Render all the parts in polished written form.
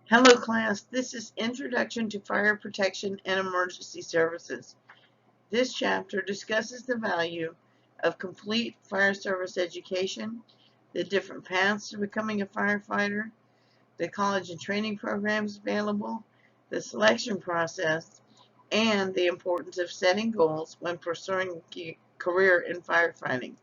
Hello class, this is Introduction to Fire Protection and Emergency Services. This chapter discusses the value of complete fire service education, the different paths to becoming a firefighter, the college and training programs available, the selection process, and the importance of setting goals when pursuing a career in firefighting.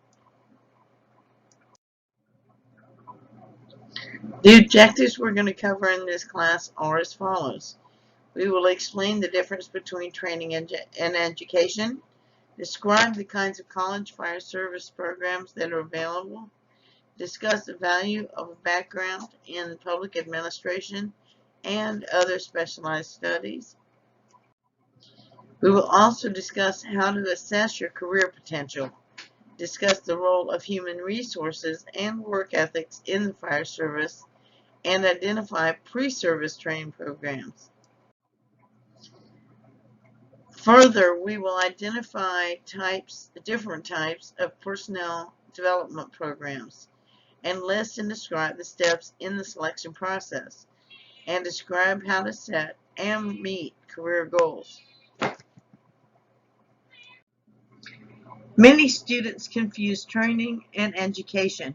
The objectives we're going to cover in this class are as follows. We will explain the difference between training and education, describe the kinds of college fire service programs that are available, discuss the value of a background in public administration and other specialized studies. We will also discuss how to assess your career potential, discuss the role of human resources and work ethics in the fire service, and identify pre-service training programs. Further, we will identify different types of personnel development programs, and list and describe the steps in the selection process, and describe how to set and meet career goals. Many students confuse training and education.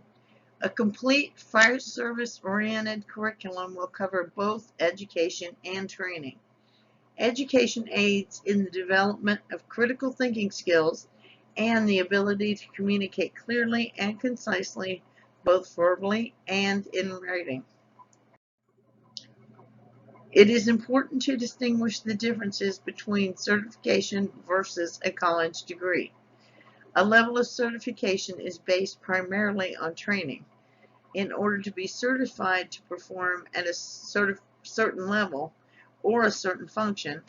A complete fire service-oriented curriculum will cover both education and training. Education aids in the development of critical thinking skills and the ability to communicate clearly and concisely, both verbally and in writing. It is important to distinguish the differences between certification versus a college degree. A level of certification is based primarily on training. In order to be certified to perform at a certain level or a certain function,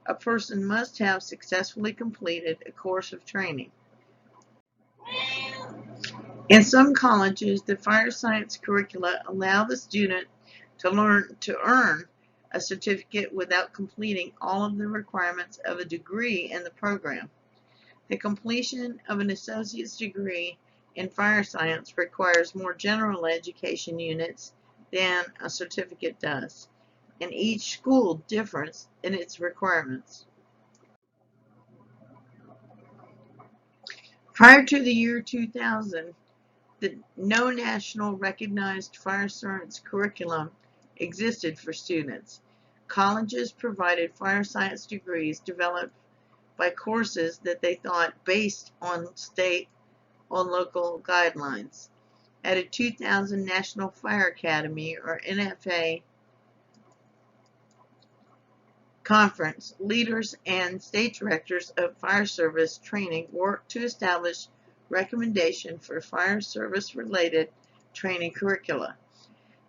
a person must have successfully completed a course of training. In some colleges, the fire science curricula allow the student to earn a certificate without completing all of the requirements of a degree in the program. The completion of an associate's degree in fire science requires more general education units than a certificate does, and each school differs in its requirements. Prior to the year 2000, no national recognized fire science curriculum existed for students. Colleges provided fire science degrees developed by courses that they thought based on local guidelines. At a 2000 National Fire Academy, or NFA, conference, leaders and state directors of fire service training worked to establish recommendation for fire service related training curricula.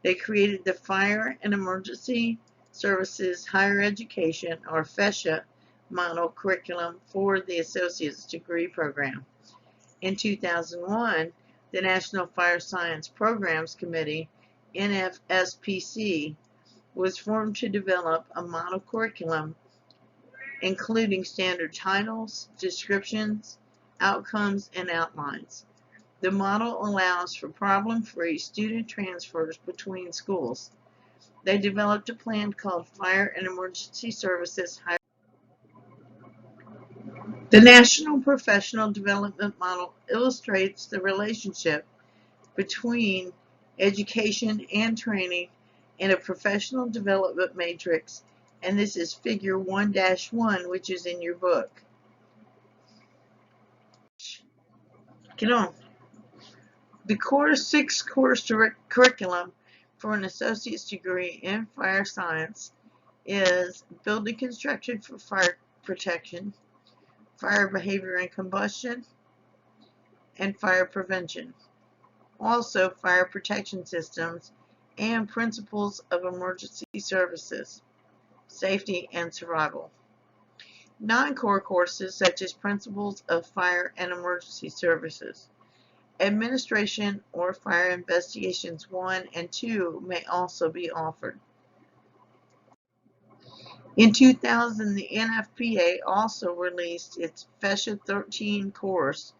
They created the Fire and Emergency Services Higher Education, or FESHA, model curriculum for the associate's degree program. In 2001, the National Fire Science Programs Committee, NFSPC, was formed to develop a model curriculum including standard titles, descriptions, outcomes, and outlines. The model allows for problem-free student transfers between schools. They developed a plan called Fire and Emergency Services Higher. The National Professional Development Model illustrates the relationship between education and training in a professional development matrix, and this is figure 1-1, which is in your book. Get on. The core 6 course curriculum for an associate's degree in fire science is building construction for fire protection, fire behavior and combustion, and fire prevention. Also, fire protection systems and principles of emergency services, safety and survival. Non-core courses such as principles of fire and emergency services, administration, or fire investigations 1 and 2 may also be offered. In 2000, the NFPA also released its FESHA 13 course,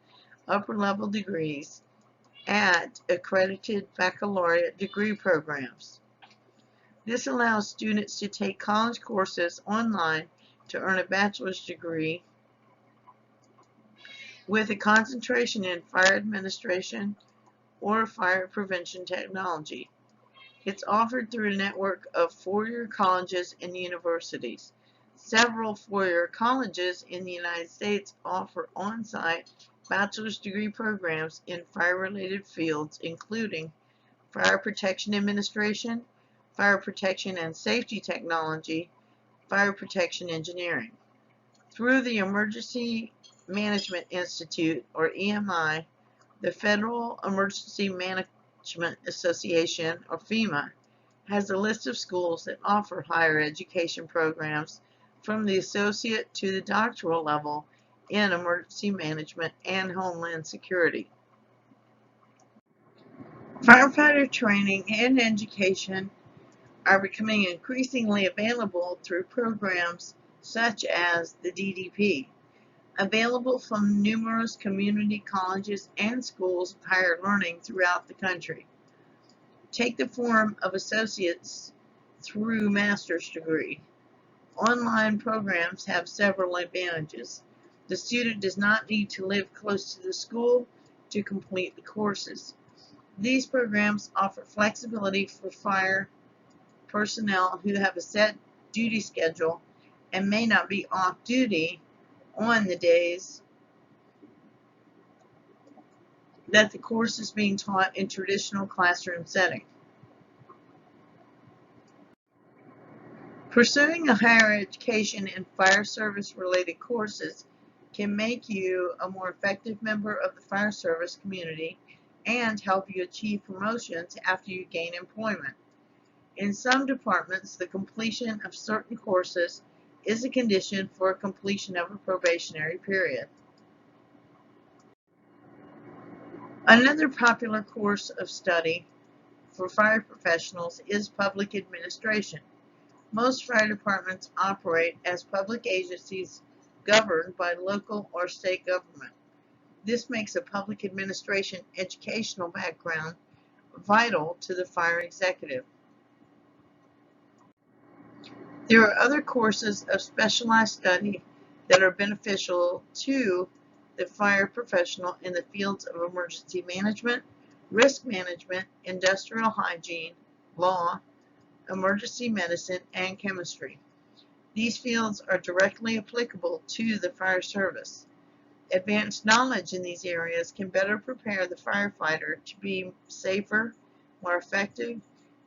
upper level degrees, at accredited baccalaureate degree programs. This allows students to take college courses online to earn a bachelor's degree with a concentration in fire administration or fire prevention technology. It's offered through a network of four-year colleges and universities. Several four-year colleges in the United States offer on-site bachelor's degree programs in fire-related fields, including fire protection administration, fire protection and safety technology, fire protection engineering. Through the Emergency Management Institute, or EMI, the Federal Emergency Management Association, or FEMA, has a list of schools that offer higher education programs from the associate to the doctoral level in emergency management and homeland security. Firefighter training and education are becoming increasingly available through programs such as the DDP, available from numerous community colleges and schools of higher learning throughout the country. Take the form of associates through master's degree. Online programs have several advantages. The student does not need to live close to the school to complete the courses. These programs offer flexibility for fire personnel who have a set duty schedule and may not be off duty on the days that the course is being taught in traditional classroom setting. Pursuing a higher education in fire service related courses can make you a more effective member of the fire service community and help you achieve promotions after you gain employment. In some departments, the completion of certain courses is a condition for completion of a probationary period. Another popular course of study for fire professionals is public administration. Most fire departments operate as public agencies governed by local or state government. This makes a public administration educational background vital to the fire executive. There are other courses of specialized study that are beneficial to the fire professional in the fields of emergency management, risk management, industrial hygiene, law, emergency medicine, and chemistry. These fields are directly applicable to the fire service. Advanced knowledge in these areas can better prepare the firefighter to be safer, more effective,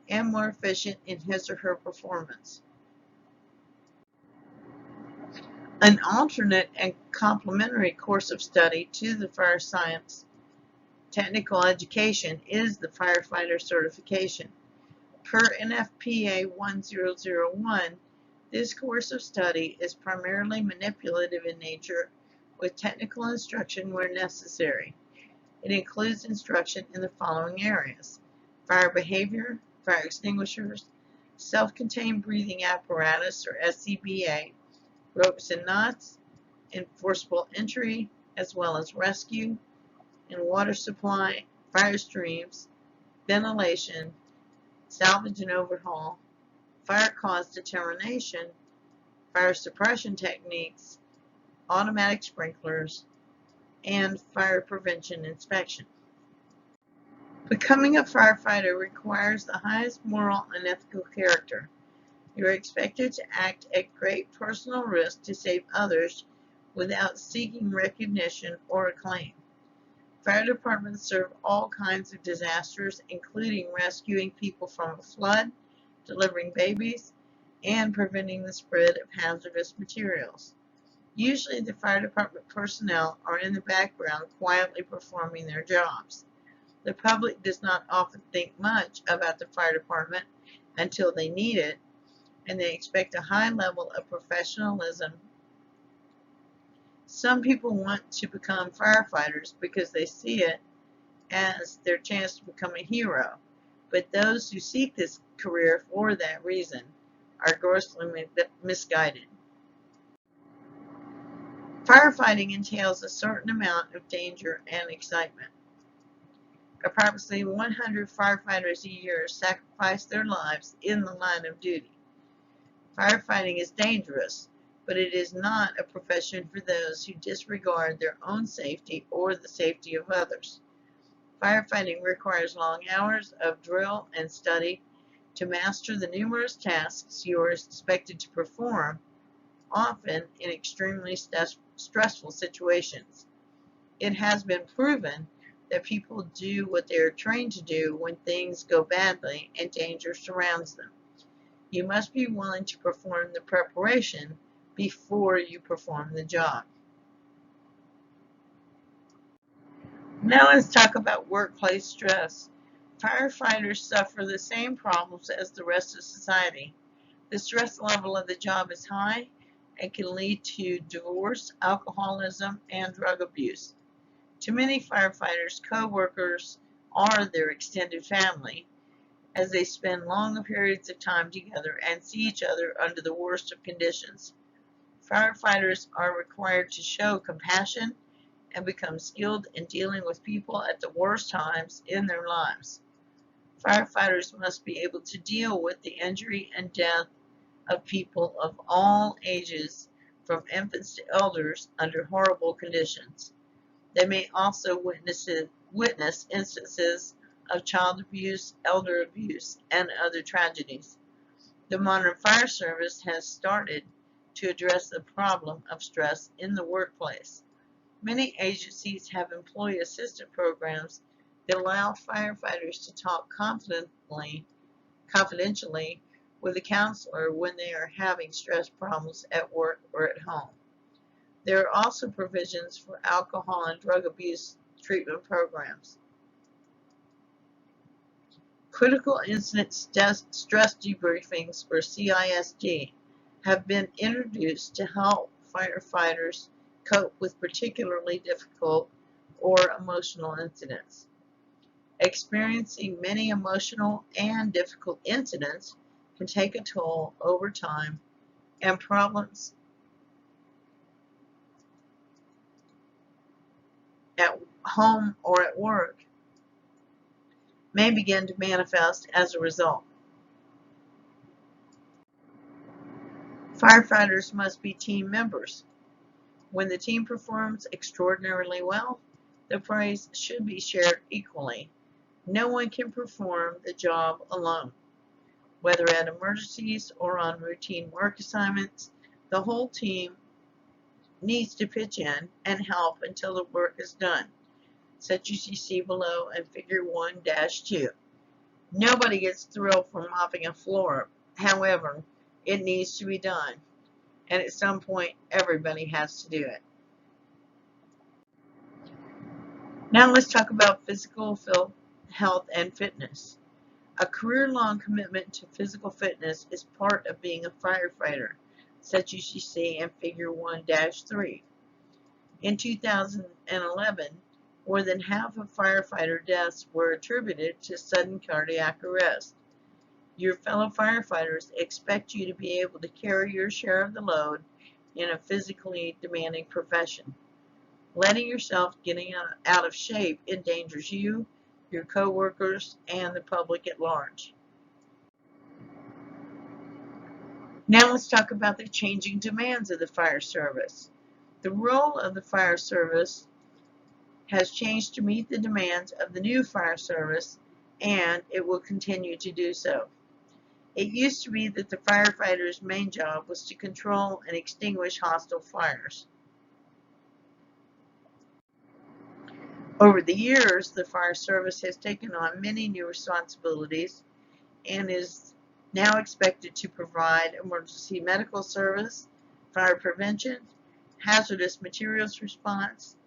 and more efficient in his or her performance. An alternate and complementary course of study to the fire science technical education is the firefighter certification. Per NFPA 1001, this course of study is primarily manipulative in nature with technical instruction where necessary. It includes instruction in the following areas: fire behavior, fire extinguishers, self-contained breathing apparatus or SCBA, ropes and knots, enforceable entry, as well as rescue and water supply, fire streams, ventilation, salvage and overhaul, fire cause determination, fire suppression techniques, automatic sprinklers, and fire prevention inspection. Becoming a firefighter requires the highest moral and ethical character. You are expected to act at great personal risk to save others without seeking recognition or acclaim. Fire departments serve all kinds of disasters, including rescuing people from a flood, delivering babies, and preventing the spread of hazardous materials. Usually the fire department personnel are in the background quietly performing their jobs. The public does not often think much about the fire department until they need it, and they expect a high level of professionalism. Some people want to become firefighters because they see it as their chance to become a hero, but those who seek this career for that reason are grossly misguided. Firefighting entails a certain amount of danger and excitement. Approximately 100 firefighters a year sacrifice their lives in the line of duty. Firefighting is dangerous, but it is not a profession for those who disregard their own safety or the safety of others. Firefighting requires long hours of drill and study to master the numerous tasks you are expected to perform, often in extremely stressful situations. It has been proven that people do what they are trained to do when things go badly and danger surrounds them. You must be willing to perform the preparation before you perform the job. Now let's talk about workplace stress. Firefighters suffer the same problems as the rest of society. The stress level of the job is high and can lead to divorce, alcoholism, and drug abuse. To many firefighters, co-workers are their extended family, as they spend long periods of time together and see each other under the worst of conditions. Firefighters are required to show compassion and become skilled in dealing with people at the worst times in their lives. Firefighters must be able to deal with the injury and death of people of all ages, from infants to elders, under horrible conditions. They may also witness instances of child abuse, elder abuse, and other tragedies. The modern fire service has started to address the problem of stress in the workplace. Many agencies have employee assistance programs that allow firefighters to talk confidentially with a counselor when they are having stress problems at work or at home. There are also provisions for alcohol and drug abuse treatment programs. Critical Incident Stress Debriefings, or CISD, have been introduced to help firefighters cope with particularly difficult or emotional incidents. Experiencing many emotional and difficult incidents can take a toll over time, and problems at home or at work may begin to manifest as a result. Firefighters must be team members. When the team performs extraordinarily well, the praise should be shared equally. No one can perform the job alone. Whether at emergencies or on routine work assignments, the whole team needs to pitch in and help until the work is done, such as you see below in Figure 1-2. Nobody gets thrilled from mopping a floor. However, it needs to be done, and at some point, everybody has to do it. Now let's talk about physical health and fitness. A career-long commitment to physical fitness is part of being a firefighter, such as you see in Figure 1-3. In 2011, more than half of firefighter deaths were attributed to sudden cardiac arrest. Your fellow firefighters expect you to be able to carry your share of the load in a physically demanding profession. Letting yourself getting out of shape endangers you, your co-workers, and the public at large. Now let's talk about the changing demands of the fire service. The role of the fire service has changed to meet the demands of the new fire service, and it will continue to do so. It used to be that the firefighter's main job was to control and extinguish hostile fires. Over the years, the fire service has taken on many new responsibilities and is now expected to provide emergency medical service, fire prevention, hazardous materials response,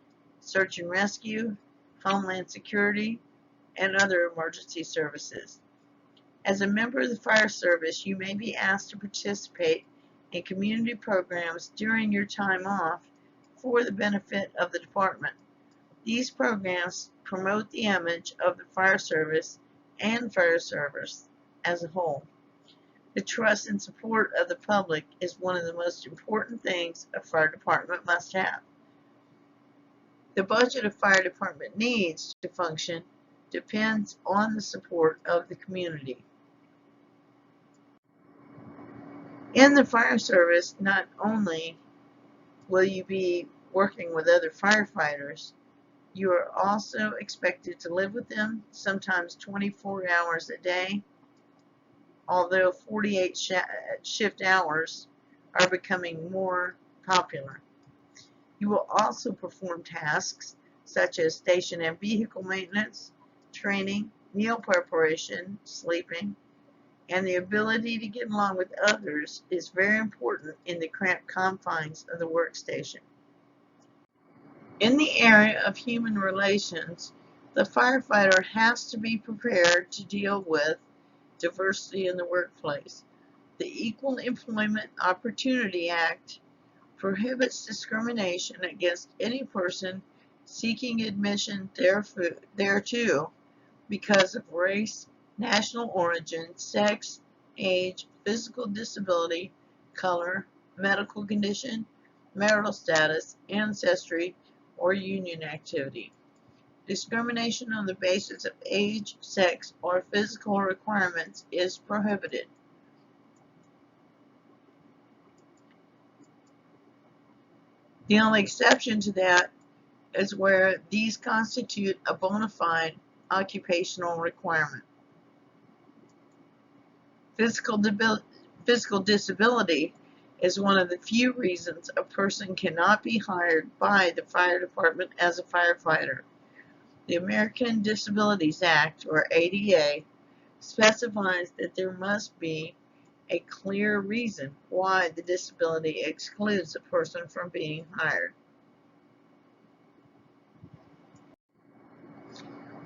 search and rescue, homeland security, and other emergency services. As a member of the fire service, you may be asked to participate in community programs during your time off for the benefit of the department. These programs promote the image of the fire service and fire service as a whole. The trust and support of the public is one of the most important things a fire department must have. The budget a fire department needs to function depends on the support of the community. In the fire service, not only will you be working with other firefighters, you are also expected to live with them, sometimes 24 hours a day, although 48 shift hours are becoming more popular. You will also perform tasks such as station and vehicle maintenance, training, meal preparation, sleeping, and the ability to get along with others is very important in the cramped confines of the workstation. In the area of human relations, the firefighter has to be prepared to deal with diversity in the workplace. The Equal Employment Opportunity Act prohibits discrimination against any person seeking admission thereto because of race, national origin, sex, age, physical disability, color, medical condition, marital status, ancestry, or union activity. Discrimination on the basis of age, sex, or physical requirements is prohibited. The only exception to that is where these constitute a bona fide occupational requirement. Physical disability is one of the few reasons a person cannot be hired by the fire department as a firefighter. The American Disabilities Act, or ADA, specifies that there must be a clear reason why the disability excludes a person from being hired.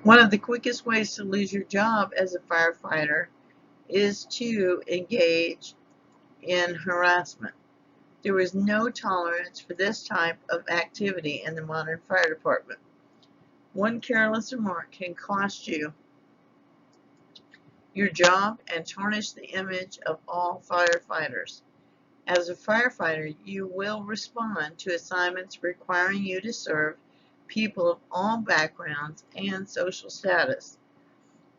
One of the quickest ways to lose your job as a firefighter is to engage in harassment. There is no tolerance for this type of activity in the modern fire department. One careless remark can cost you your job and tarnish the image of all firefighters. As a firefighter, you will respond to assignments requiring you to serve people of all backgrounds and social status.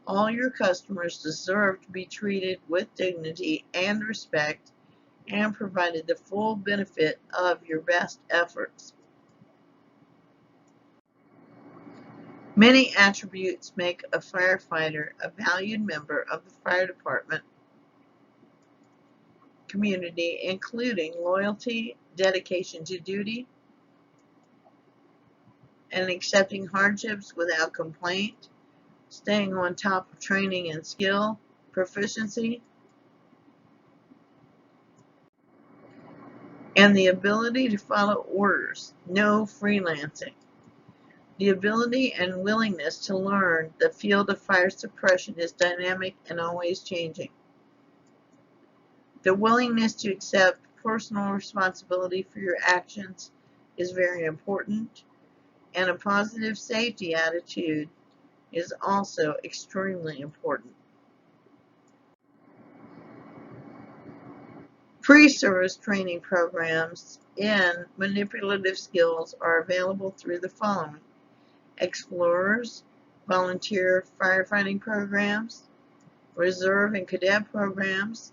All your customers deserve to be treated with dignity and respect and provided the full benefit of your best efforts. Many attributes make a firefighter a valued member of the fire department community, including loyalty, dedication to duty, and accepting hardships without complaint, staying on top of training and skill, proficiency, and the ability to follow orders, no freelancing. The ability and willingness to learn the field of fire suppression is dynamic and always changing. The willingness to accept personal responsibility for your actions is very important, and a positive safety attitude is also extremely important. Pre-service training programs in manipulative skills are available through the following: Explorers, volunteer firefighting programs, reserve and cadet programs,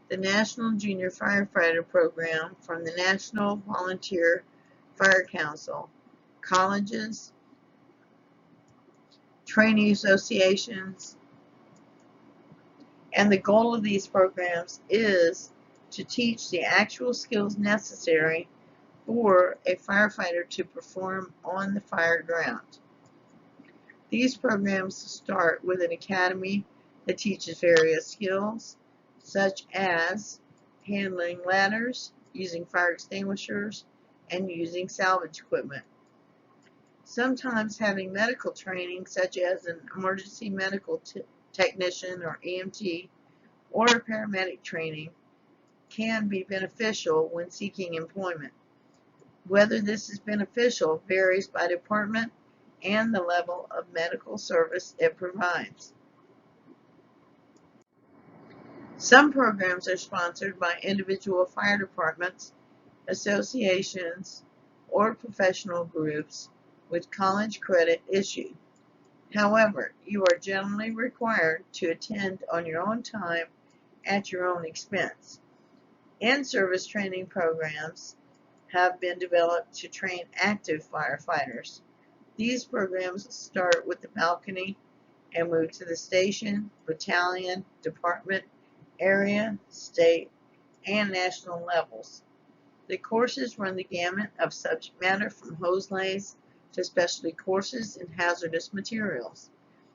the National Junior Firefighter Program from the National Volunteer Fire Council, colleges, training associations, and the goal of these programs is to teach the actual skills necessary for a firefighter to perform on the fire ground. These programs start with an academy that teaches various skills, such as handling ladders, using fire extinguishers, and using salvage equipment. Sometimes having medical training, such as an emergency medical technician or EMT, or paramedic training, can be beneficial when seeking employment. Whether this is beneficial varies by department and the level of medical service it provides. Some programs are sponsored by individual fire departments, associations, or professional groups with college credit issued. However, you are generally required to attend on your own time at your own expense. In-service training programs have been developed to train active firefighters. These programs start with the balcony and move to the station, battalion, department, area, state, and national levels. The courses run the gamut of subject matter from hose lays to specialty courses in hazardous materials.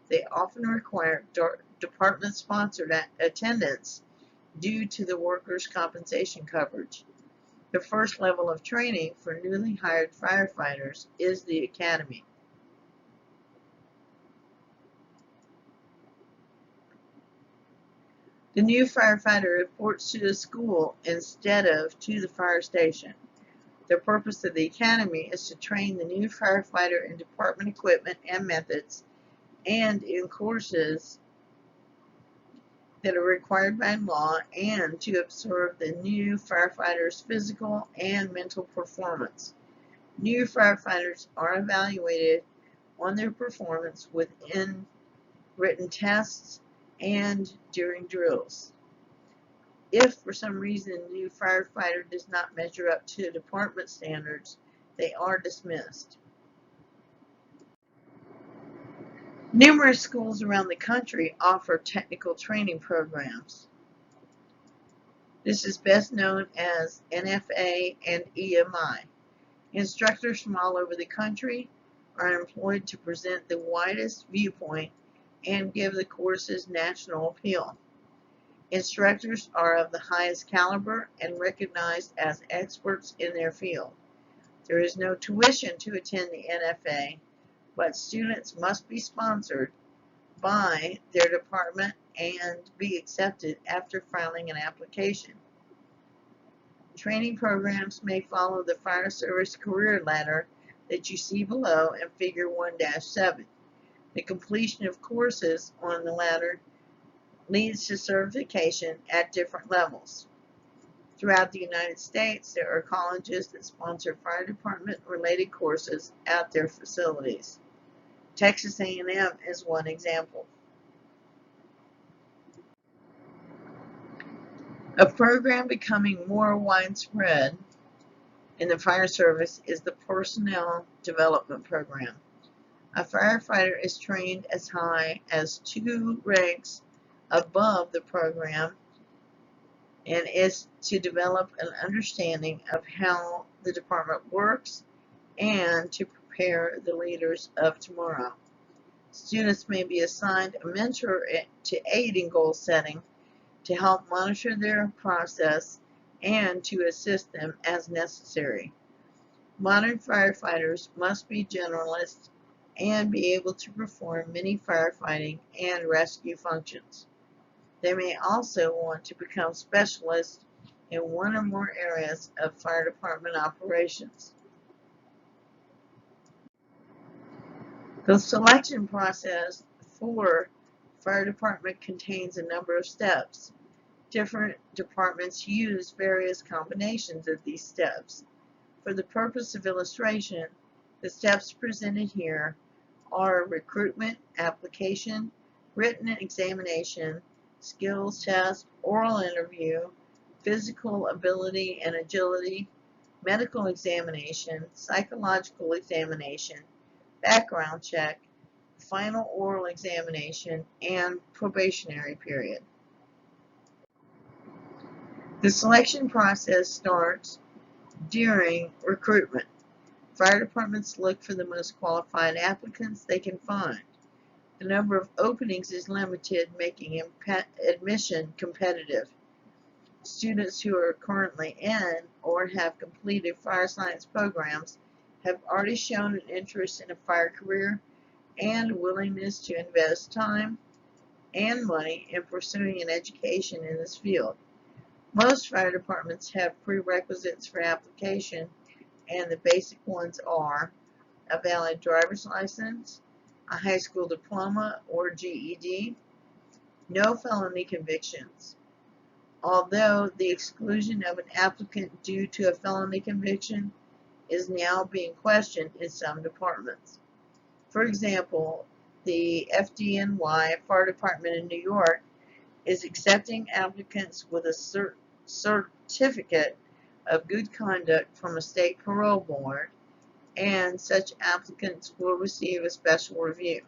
They often require department-sponsored attendance due to the workers' compensation coverage. The first level of training for newly hired firefighters is the academy. The new firefighter reports to the school instead of to the fire station. The purpose of the academy is to train the new firefighter in department equipment and methods and in courses that are required by law and to observe the new firefighter's physical and mental performance. New firefighters are evaluated on their performance within written tests and during drills. If for some reason a new firefighter does not measure up to department standards, they are dismissed. Numerous schools around the country offer technical training programs. This is best known as NFA and EMI. Instructors from all over the country are employed to present the widest viewpoint and give the courses national appeal. Instructors are of the highest caliber and recognized as experts in their field. There is no tuition to attend the NFA, but students must be sponsored by their department and be accepted after filing an application. Training programs may follow the fire service career ladder that you see below in Figure 1-7. The completion of courses on the ladder leads to certification at different levels. Throughout the United States, there are colleges that sponsor fire department related courses at their facilities. Texas A&M is one example. A program becoming more widespread in the fire service is the Personnel Development Program. A firefighter is trained as high as 2 ranks above the program and is to develop an understanding of how the department works and to prepare the leaders of tomorrow. Students may be assigned a mentor to aid in goal setting, to help monitor their process, and to assist them as necessary. Modern firefighters must be generalists and be able to perform many firefighting and rescue functions. They may also want to become specialists in one or more areas of fire department operations. The selection process for fire department contains a number of steps. Different departments use various combinations of these steps. For the purpose of illustration, the steps presented here are recruitment, application, written examination, skills test, oral interview, physical ability and agility, medical examination, psychological examination, background check, final oral examination, and probationary period. The selection process starts during recruitment. Fire departments look for the most qualified applicants they can find. The number of openings is limited, making admission competitive. Students who are currently in or have completed fire science programs have already shown an interest in a fire career and willingness to invest time and money in pursuing an education in this field. Most fire departments have prerequisites for application, and the basic ones are a valid driver's license, a high school diploma or GED, no felony convictions. Although the exclusion of an applicant due to a felony conviction is now being questioned in some departments. For example, the FDNY Fire Department in New York is accepting applicants with a certificate of good conduct from a state parole board, and such applicants will receive a special review.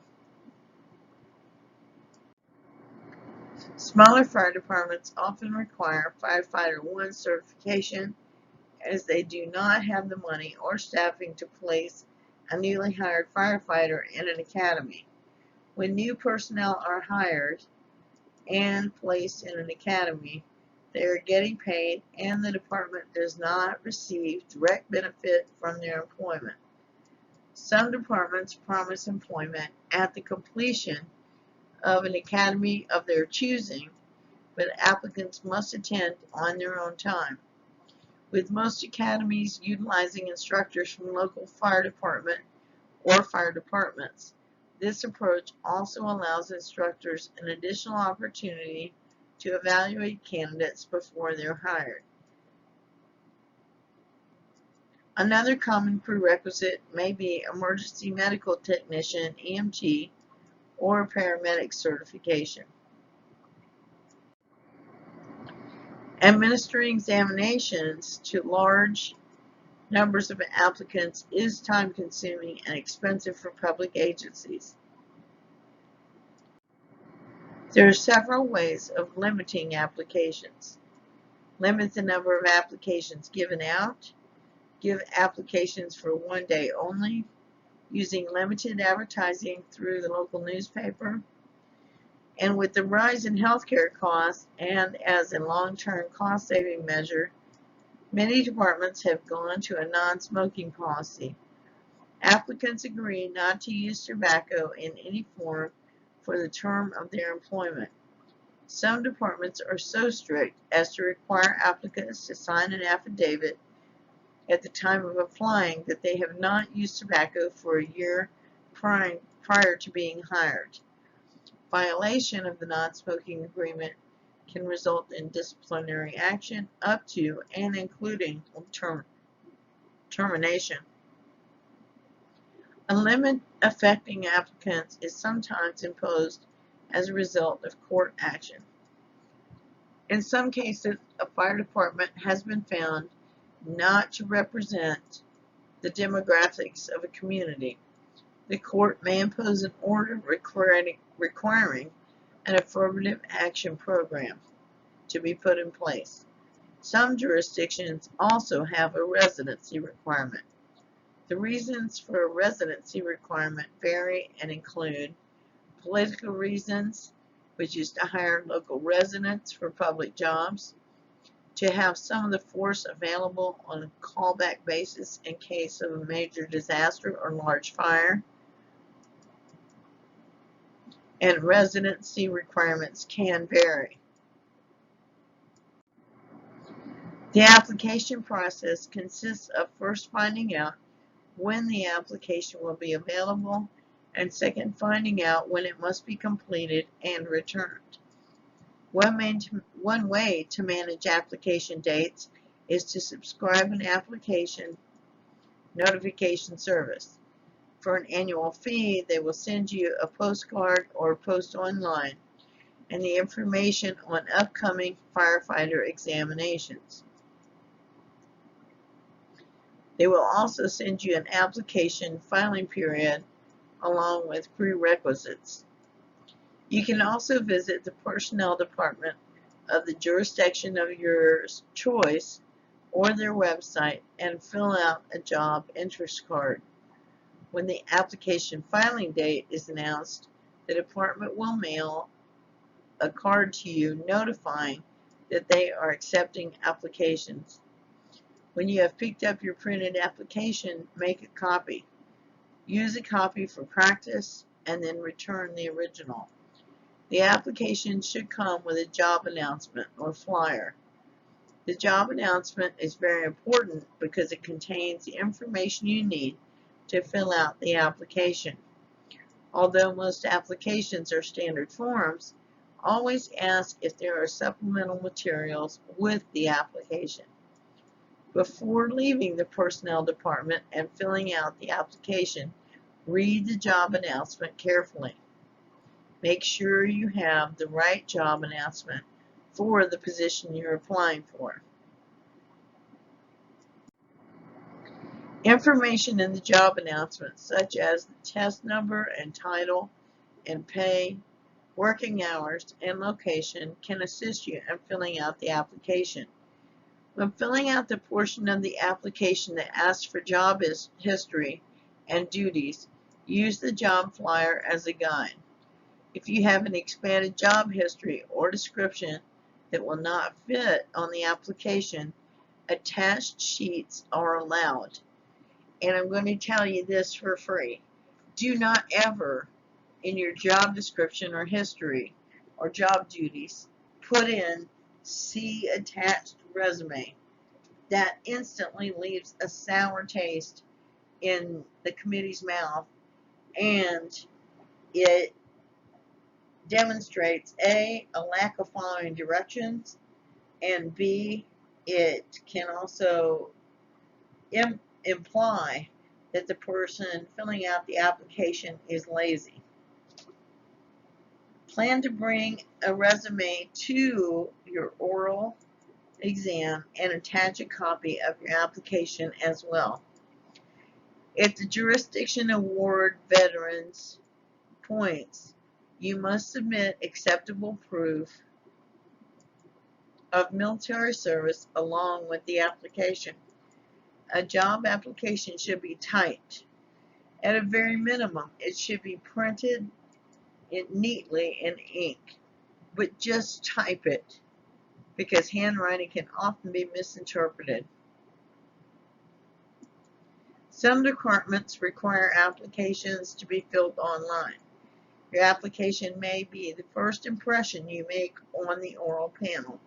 Smaller fire departments often require Firefighter 1 certification, as they do not have the money or staffing to place a newly hired firefighter in an academy. When new personnel are hired and placed in an academy, they are getting paid and the department does not receive direct benefit from their employment. Some departments promise employment at the completion of an academy of their choosing, but applicants must attend on their own time. With most academies utilizing instructors from local fire department or fire departments, this approach also allows instructors an additional opportunity to evaluate candidates before they're hired. Another common prerequisite may be emergency medical technician (EMT) or paramedic certification. Administering examinations to large numbers of applicants is time-consuming and expensive for public agencies. There are several ways of limiting applications. Limit the number of applications given out. Give applications for one day only, using limited advertising through the local newspaper. And with the rise in healthcare costs and as a long-term cost-saving measure, many departments have gone to a non-smoking policy. Applicants agree not to use tobacco in any form for the term of their employment. Some departments are so strict as to require applicants to sign an affidavit at the time of applying that they have not used tobacco for a year prior to being hired. Violation of the non-smoking agreement can result in disciplinary action up to and including termination. A limit affecting applicants is sometimes imposed as a result of court action. In some cases, a fire department has been found not to represent the demographics of a community. The court may impose an order requiring an affirmative action program to be put in place. Some jurisdictions also have a residency requirement. The reasons for a residency requirement vary and include political reasons, which is to hire local residents for public jobs, to have some of the force available on a callback basis in case of a major disaster or large fire, and residency requirements can vary. The application process consists of first finding out when the application will be available, and second, finding out when it must be completed and returned. One way to manage application dates is to subscribe an application notification service. For an annual fee, they will send you a postcard or post online and the information on upcoming firefighter examinations. They will also send you an application filing period along with prerequisites. You can also visit the personnel department of the jurisdiction of your choice or their website and fill out a job interest card. When the application filing date is announced, the department will mail a card to you notifying that they are accepting applications. When you have picked up your printed application, make a copy. Use a copy for practice and then return the original. The application should come with a job announcement or flyer. The job announcement is very important because it contains the information you need to fill out the application. Although most applications are standard forms, always ask if there are supplemental materials with the application. Before leaving the personnel department and filling out the application, read the job announcement carefully. Make sure you have the right job announcement for the position you're applying for. Information in the job announcement, such as the test number and title and pay, working hours, and location, can assist you in filling out the application. When filling out the portion of the application that asks for job history and duties, use the job flyer as a guide. If you have an expanded job history or description that will not fit on the application, attached sheets are allowed. And I'm going to tell you this for free. Do not ever, in your job description or history or job duties, put in "see attached resume." That instantly leaves a sour taste in the committee's mouth, and it demonstrates A, a lack of following directions, and B, it can also imply that the person filling out the application is lazy. Plan to bring a resume to your oral exam and attach a copy of your application as well. If the jurisdiction award veterans points, you must submit acceptable proof of military service along with the application. A job application should be typed. At a very minimum, it should be printed neatly in ink, but just type it, because handwriting can often be misinterpreted. Some departments require applications to be filled online. Your application may be the first impression you make on the oral panel,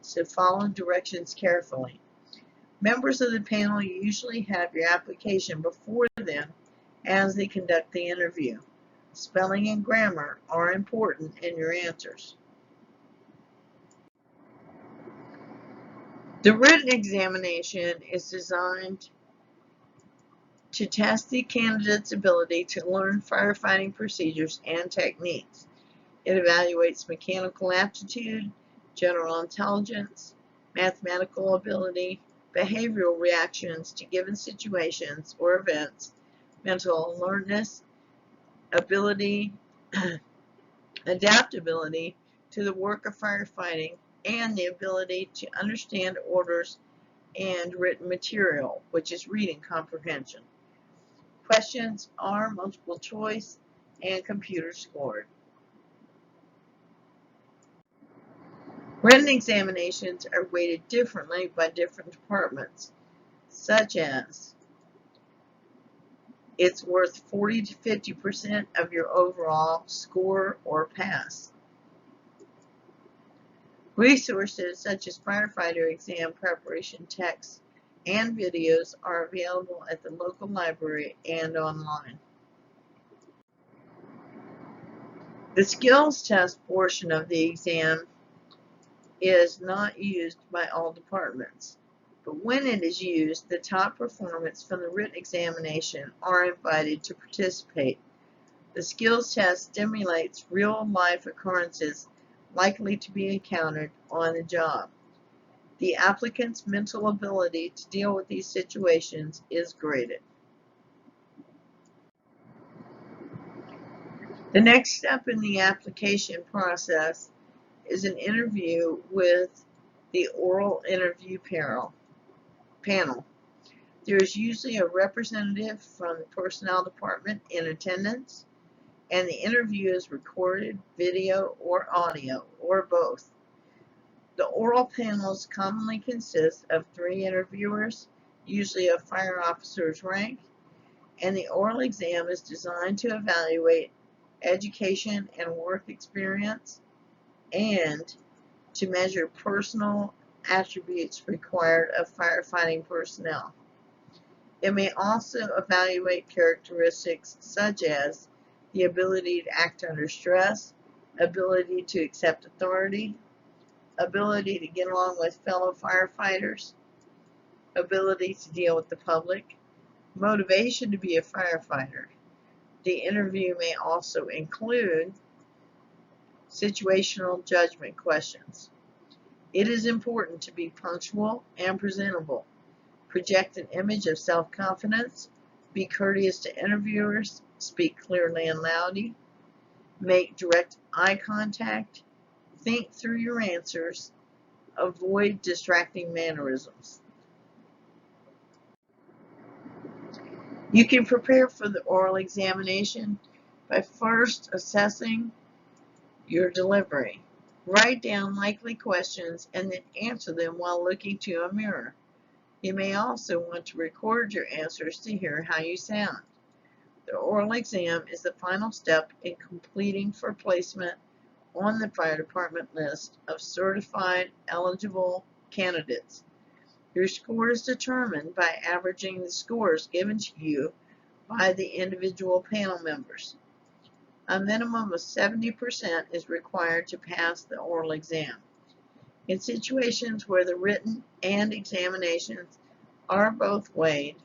so follow directions carefully. Members of the panel usually have your application before them as they conduct the interview. Spelling and grammar are important in your answers. The written examination is designed to test the candidate's ability to learn firefighting procedures and techniques. It evaluates mechanical aptitude, general intelligence, mathematical ability, behavioral reactions to given situations or events, mental alertness, ability, adaptability to the work of firefighting, and the ability to understand orders and written material, which is reading comprehension. Questions are multiple choice and computer scored. Written examinations are weighted differently by different departments, such as it's worth 40 to 50% of your overall score or pass. Resources such as firefighter exam preparation texts and videos are available at the local library and online. The skills test portion of the exam is not used by all departments, but when it is used, the top performers from the written examination are invited to participate. The skills test stimulates real-life occurrences likely to be encountered on the job. The applicant's mental ability to deal with these situations is graded. The next step in the application process is an interview with the oral interview panel. There is usually a representative from the personnel department in attendance, and the interview is recorded, video, or audio, or both. The oral panels commonly consist of 3 interviewers, usually a fire officer's rank, and the oral exam is designed to evaluate education and work experience and to measure personal attributes required of firefighting personnel. It may also evaluate characteristics such as the ability to act under stress, ability to accept authority, ability to get along with fellow firefighters, ability to deal with the public, motivation to be a firefighter. The interview may also include Situational judgment questions. It is important to be punctual and presentable. Project an image of self-confidence. Be courteous to interviewers. Speak clearly and loudly. Make direct eye contact. Think through your answers. Avoid distracting mannerisms. You can prepare for the oral examination by first assessing your delivery. Write down likely questions and then answer them while looking to a mirror. You may also want to record your answers to hear how you sound. The oral exam is the final step in completing for placement on the fire department list of certified eligible candidates. Your score is determined by averaging the scores given to you by the individual panel members. A minimum of 70% is required to pass the oral exam. In situations where the written and examinations are both weighed,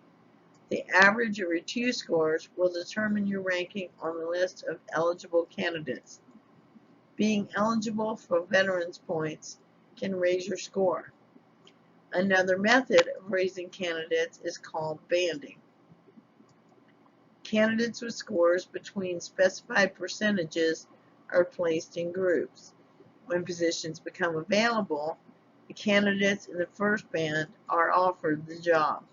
the average of your two scores will determine your ranking on the list of eligible candidates. Being eligible for veterans points can raise your score. Another method of raising candidates is called banding. Candidates with scores between specified percentages are placed in groups. When positions become available, the candidates in the first band are offered the job.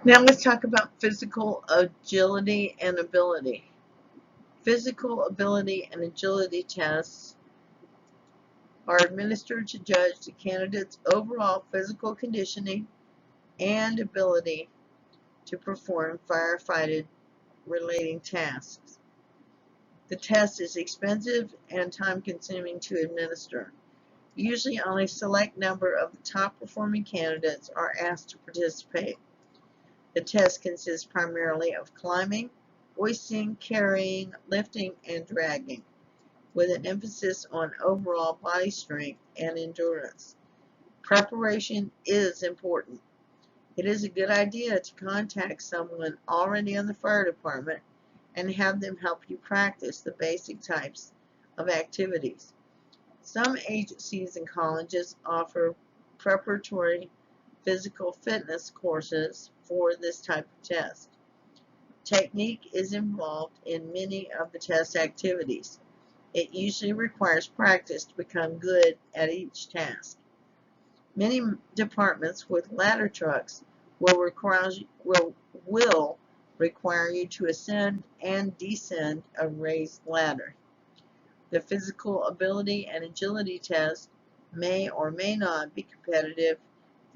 Now let's talk about physical agility and ability. Physical ability and agility tests are administered to judge the candidate's overall physical conditioning and ability to perform firefighting relating tasks. The test is expensive and time-consuming to administer. Usually only a select number of the top performing candidates are asked to participate. The test consists primarily of climbing, hoisting, carrying, lifting, and dragging, with an emphasis on overall body strength and endurance. Preparation is important. It is a good idea to contact someone already in the fire department and have them help you practice the basic types of activities. Some agencies and colleges offer preparatory physical fitness courses for this type of test. Technique is involved in many of the test activities. It usually requires practice to become good at each task. Many departments with ladder trucks will require you to ascend and descend a raised ladder. The physical ability and agility test may or may not be competitive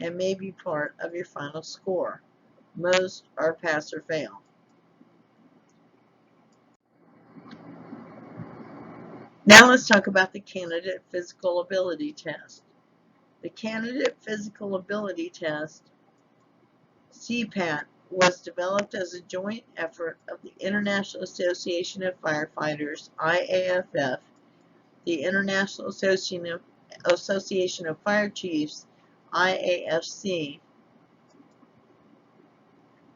and may be part of your final score. Most are pass or fail. Now let's talk about the candidate physical ability test. The candidate physical ability test, CPAT, was developed as a joint effort of the International Association of Firefighters, IAFF, the International Association of Fire Chiefs, IAFC,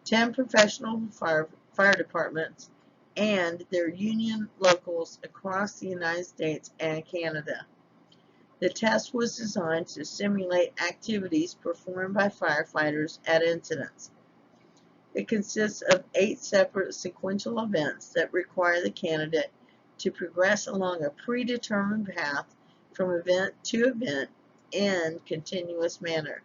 10 professional fire departments, and their union locals across the United States and Canada. The test was designed to simulate activities performed by firefighters at incidents. It consists of 8 separate sequential events that require the candidate to progress along a predetermined path from event to event in continuous manner.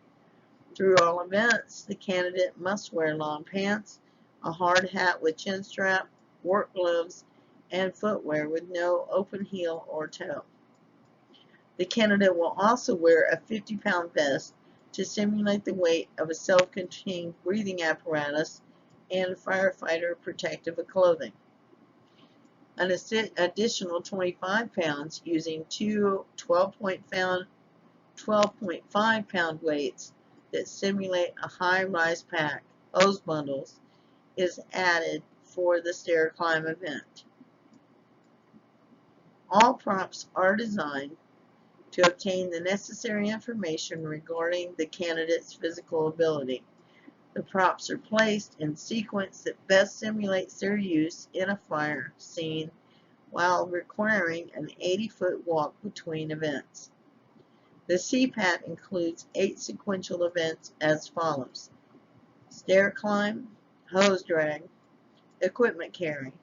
Through all events, the candidate must wear long pants, a hard hat with chin strap, work gloves, and footwear with no open heel or toe. The candidate will also wear a 50-pound vest to simulate the weight of a self-contained breathing apparatus and firefighter protective clothing. An additional 25 pounds using two 12.5-pound weights that simulate a high-rise pack, hose bundles, is added for the stair climb event. All prompts are designed to obtain the necessary information regarding the candidate's physical ability. The props are placed in sequence that best simulates their use in a fire scene while requiring an 80-foot walk between events. The CPAT includes 8 sequential events as follows: stair climb, hose drag, equipment carry,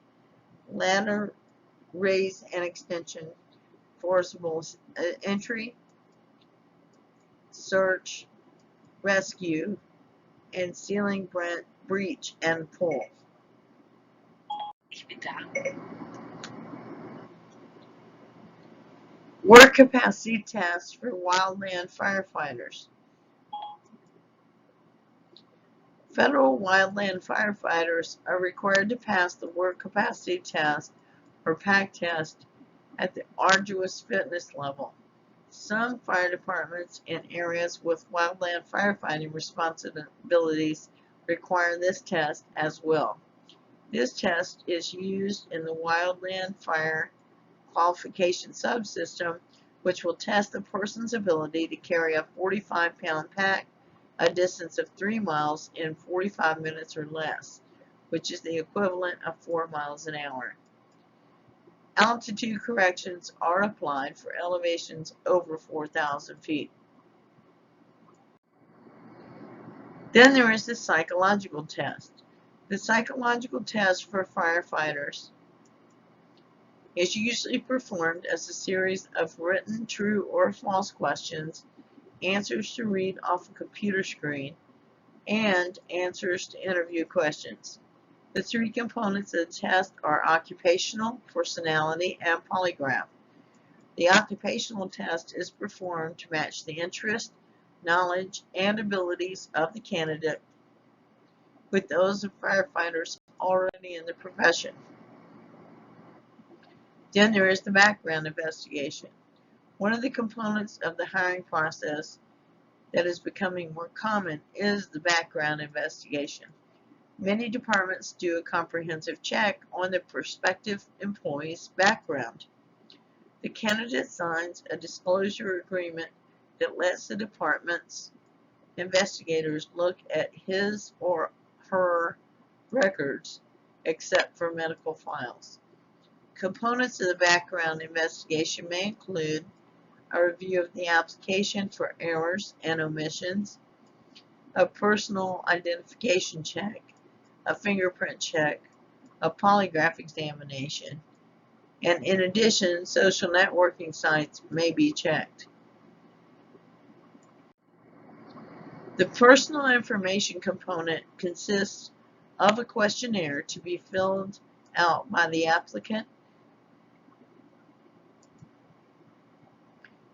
ladder raise and extension, forcible entry, search, rescue, and ceiling breach and pull. Work capacity tests for wildland firefighters. Federal wildland firefighters are required to pass the work capacity test or PAC test at the arduous fitness level. Some fire departments in areas with wildland firefighting responsibilities require this test as well. This test is used in the wildland fire qualification subsystem, which will test the person's ability to carry a 45-pound pack a distance of 3 miles in 45 minutes or less, which is the equivalent of 4 miles an hour. Altitude corrections are applied for elevations over 4,000 feet. Then there is the psychological test. The psychological test for firefighters is usually performed as a series of written true or false questions, answers to read off a computer screen, and answers to interview questions. The 3 components of the test are occupational, personality, and polygraph. The occupational test is performed to match the interest, knowledge, and abilities of the candidate with those of firefighters already in the profession. Then there is the background investigation. One of the components of the hiring process that is becoming more common is the background investigation. Many departments do a comprehensive check on the prospective employee's background. The candidate signs a disclosure agreement that lets the department's investigators look at his or her records, except for medical files. Components of the background investigation may include a review of the application for errors and omissions, a personal identification check, a fingerprint check, a polygraph examination, and in addition, social networking sites may be checked. The personal information component consists of a questionnaire to be filled out by the applicant,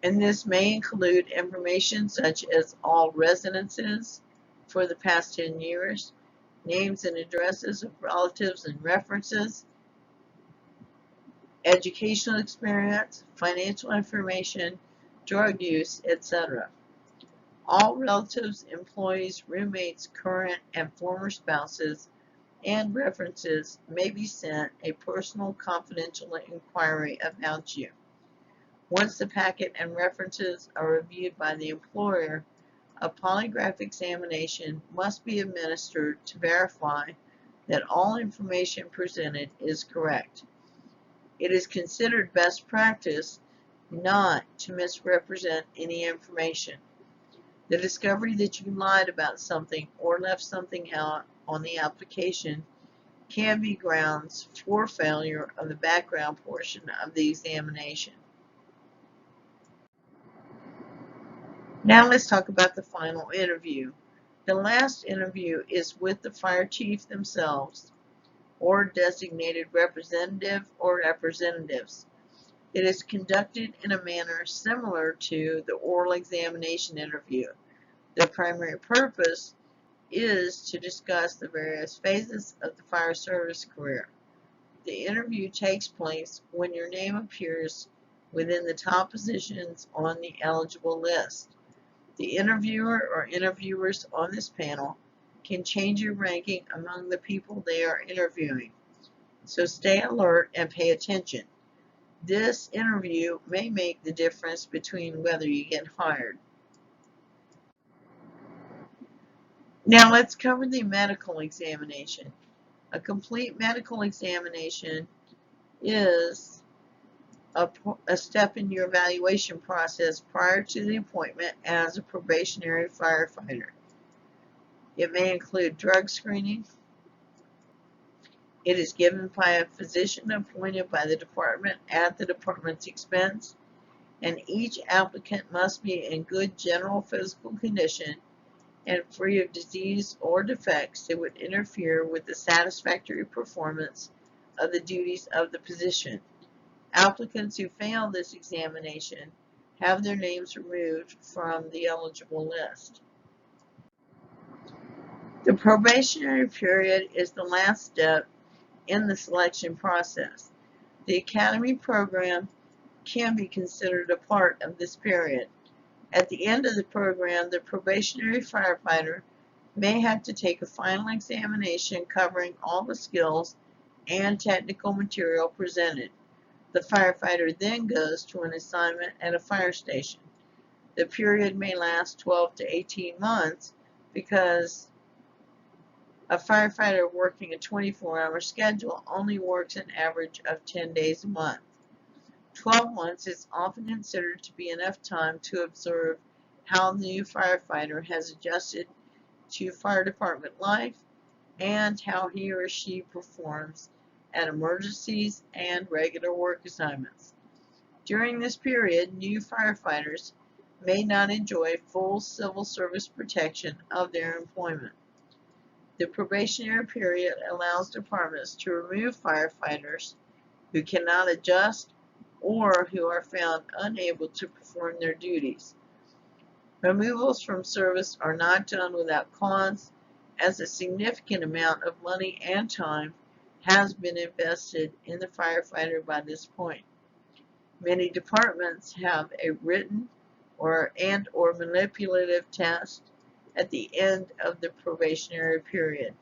and this may include information such as all residences for the past 10 years, names and addresses of relatives and references, educational experience, financial information, drug use, etc. All relatives, employees, roommates, current and former spouses, and references may be sent a personal confidential inquiry about you. Once the packet and references are reviewed by the employer, a polygraph examination must be administered to verify that all information presented is correct. It is considered best practice not to misrepresent any information. The discovery that you lied about something or left something out on the application can be grounds for failure of the background portion of the examination. Now let's talk about the final interview. The last interview is with the fire chief themselves or designated representative or representatives. It is conducted in a manner similar to the oral examination interview. The primary purpose is to discuss the various phases of the fire service career. The interview takes place when your name appears within the top positions on the eligible list. The interviewer or interviewers on this panel can change your ranking among the people they are interviewing, so stay alert and pay attention. This interview may make the difference between whether you get hired. Now let's cover the medical examination. A complete medical examination is a step in your evaluation process prior to the appointment as a probationary firefighter. It may include drug screening. It is given by a physician appointed by the department at the department's expense, and each applicant must be in good general physical condition and free of disease or defects that would interfere with the satisfactory performance of the duties of the position. Applicants who fail this examination have their names removed from the eligible list. The probationary period is the last step in the selection process. The academy program can be considered a part of this period. At the end of the program, the probationary firefighter may have to take a final examination covering all the skills and technical material presented. The firefighter then goes to an assignment at a fire station. The period may last 12 to 18 months because a firefighter working a 24-hour schedule only works an average of 10 days a month. 12 months is often considered to be enough time to observe how the new firefighter has adjusted to fire department life and how he or she performs at emergencies and regular work assignments. During this period, new firefighters may not enjoy full civil service protection of their employment. The probationary period allows departments to remove firefighters who cannot adjust or who are found unable to perform their duties. Removals from service are not done without cause, as a significant amount of money and time has been invested in the firefighter by this point. Many departments have a written or manipulative test at the end of the probationary period.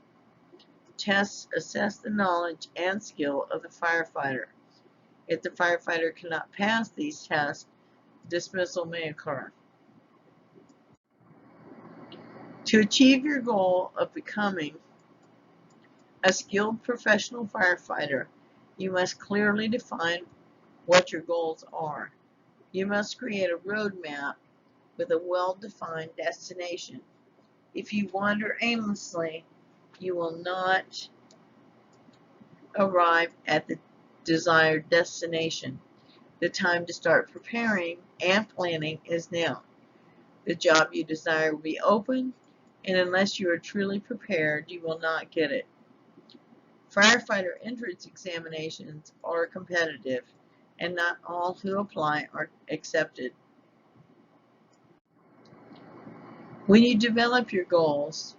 Tests assess the knowledge and skill of the firefighter. If the firefighter cannot pass these tests, dismissal may occur. To achieve your goal of becoming a skilled professional firefighter, you must clearly define what your goals are. You must create a roadmap with a well-defined destination. If you wander aimlessly, you will not arrive at the desired destination. The time to start preparing and planning is now. The job you desire will be open, and unless you are truly prepared, you will not get it. Firefighter entrance examinations are competitive, and not all who apply are accepted. When you develop your goals,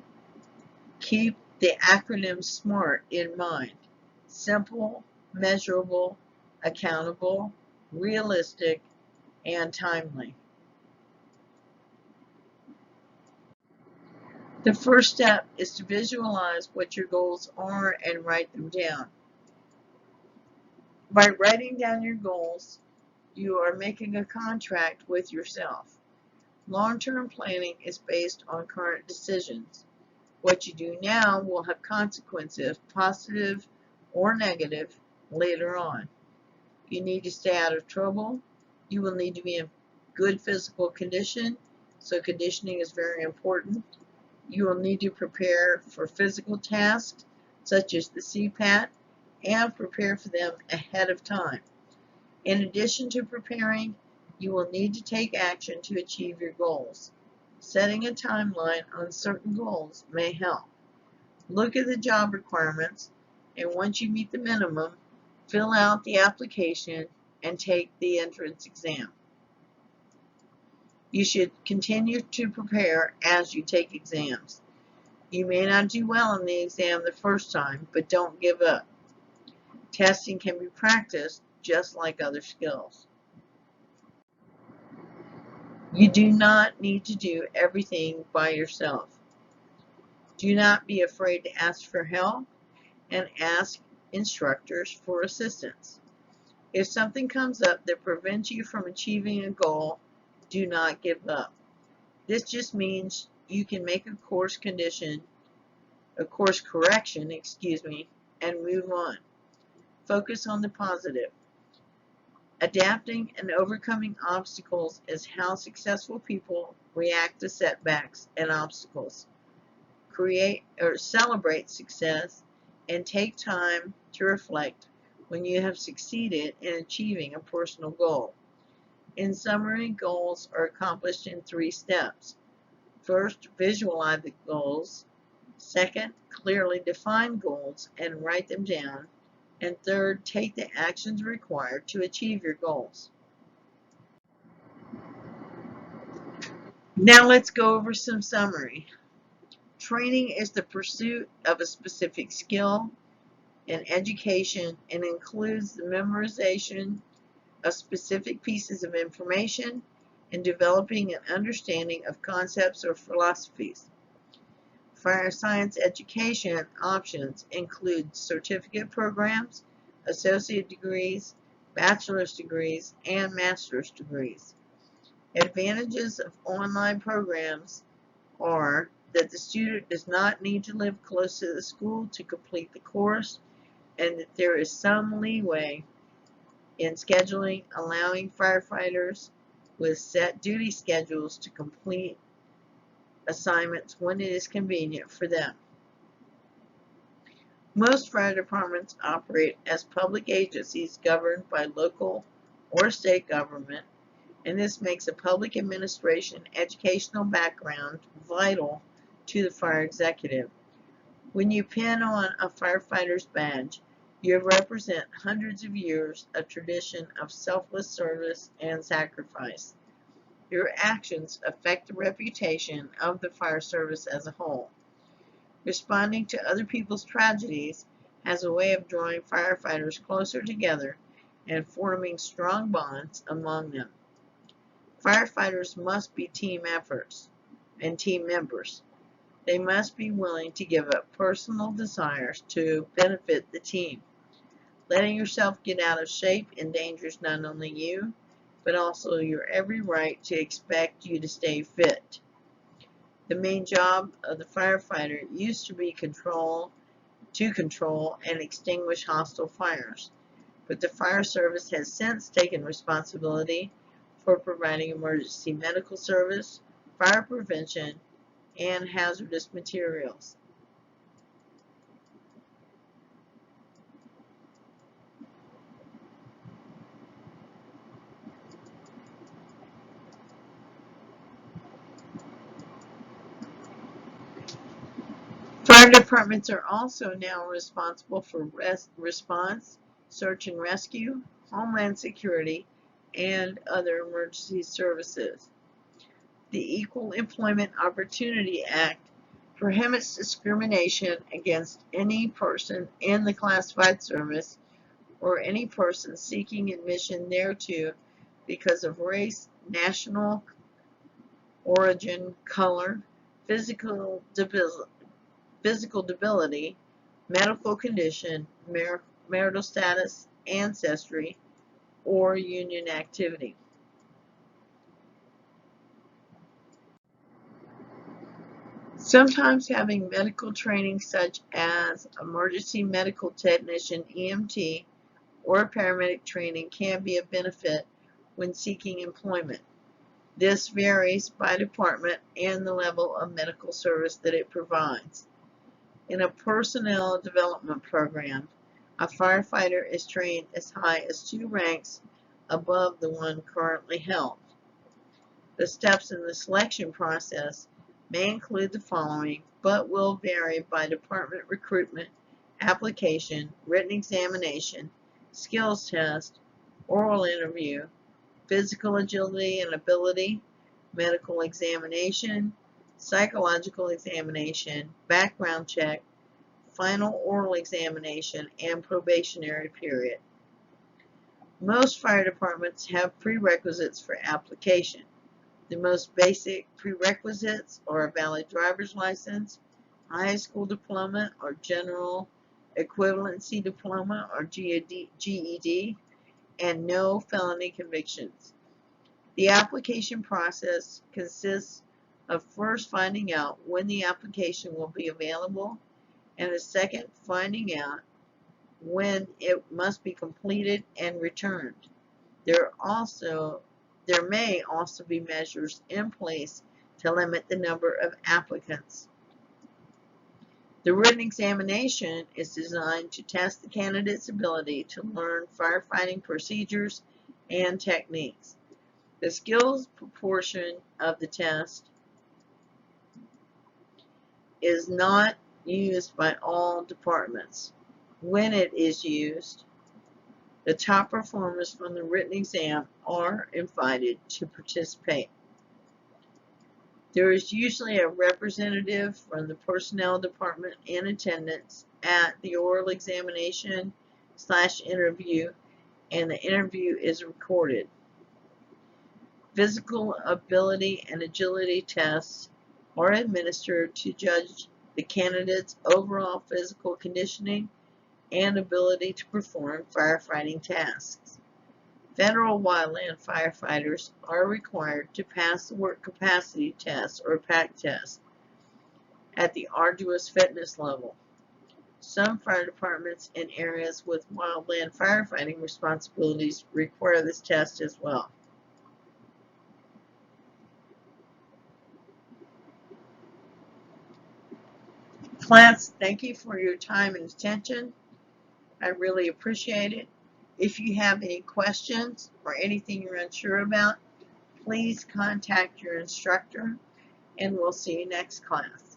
keep the acronym SMART in mind. Simple, measurable, accountable, realistic, and timely. The first step is to visualize what your goals are and write them down. By writing down your goals, you are making a contract with yourself. Long-term planning is based on current decisions. What you do now will have consequences, positive or negative, later on. You need to stay out of trouble. You will need to be in good physical condition, so conditioning is very important. You will need to prepare for physical tasks, such as the CPAT, and prepare for them ahead of time. In addition to preparing, you will need to take action to achieve your goals. Setting a timeline on certain goals may help. Look at the job requirements, and once you meet the minimum, fill out the application and take the entrance exam. You should continue to prepare as you take exams. You may not do well in the exam the first time, but don't give up. Testing can be practiced just like other skills. You do not need to do everything by yourself. Do not be afraid to ask for help and ask instructors for assistance. If something comes up that prevents you from achieving a goal, do not give up. This just means you can make a course correction, and move on. Focus on the positive. Adapting and overcoming obstacles is how successful people react to setbacks and obstacles. Create or celebrate success and take time to reflect when you have succeeded in achieving a personal goal. In summary, goals are accomplished in 3 steps. First, visualize the goals. Second, clearly define goals and write them down. And third, take the actions required to achieve your goals. Now let's go over some summary. Training is the pursuit of a specific skill and education and includes the memorization of specific pieces of information and developing an understanding of concepts or philosophies. Fire science education options include certificate programs, associate degrees, bachelor's degrees, and master's degrees. Advantages of online programs are that the student does not need to live close to the school to complete the course, and that there is some leeway in scheduling, allowing firefighters with set duty schedules to complete assignments when it is convenient for them. Most fire departments operate as public agencies governed by local or state government, and this makes a public administration educational background vital to the fire executive. When you pin on a firefighter's badge, you represent hundreds of years of tradition of selfless service and sacrifice. Your actions affect the reputation of the fire service as a whole. Responding to other people's tragedies has a way of drawing firefighters closer together and forming strong bonds among them. Firefighters must be team efforts and team members. They must be willing to give up personal desires to benefit the team. Letting yourself get out of shape endangers not only you, but also your every right to expect you to stay fit. The main job of the firefighter used to be to control and extinguish hostile fires, but the fire service has since taken responsibility for providing emergency medical service, fire prevention, and hazardous materials. Fire departments are also now responsible for response, search and rescue, homeland security, and other emergency services. The Equal Employment Opportunity Act prohibits discrimination against any person in the classified service or any person seeking admission thereto because of race, national origin, color, physical debility, medical condition, marital status, ancestry, or union activity. Sometimes having medical training such as emergency medical technician EMT or paramedic training can be a benefit when seeking employment. This varies by department and the level of medical service that it provides. In a personnel development program, a firefighter is trained as high as 2 ranks above the one currently held. The steps in the selection process may include the following, but will vary by department: recruitment, application, written examination, skills test, oral interview, physical agility and ability, medical examination, psychological examination, background check, final oral examination, and probationary period. Most fire departments have prerequisites for application. The most basic prerequisites are a valid driver's license, high school diploma or general equivalency diploma or GED, and no felony convictions. The application process consists of first finding out when the application will be available, and the second finding out when it must be completed and returned. There may also be measures in place to limit the number of applicants. The written examination is designed to test the candidate's ability to learn firefighting procedures and techniques. The skills portion of the test is not used by all departments. When it is used, the top performers from the written exam are invited to participate. There is usually a representative from the personnel department in attendance at the oral examination/interview, and the interview is recorded. Physical ability and agility tests are administered to judge the candidate's overall physical conditioning and ability to perform firefighting tasks. Federal wildland firefighters are required to pass the work capacity test or PAC test at the arduous fitness level. Some fire departments in areas with wildland firefighting responsibilities require this test as well. Class, thank you for your time and attention. I really appreciate it. If you have any questions or anything you're unsure about, please contact your instructor, and we'll see you next class.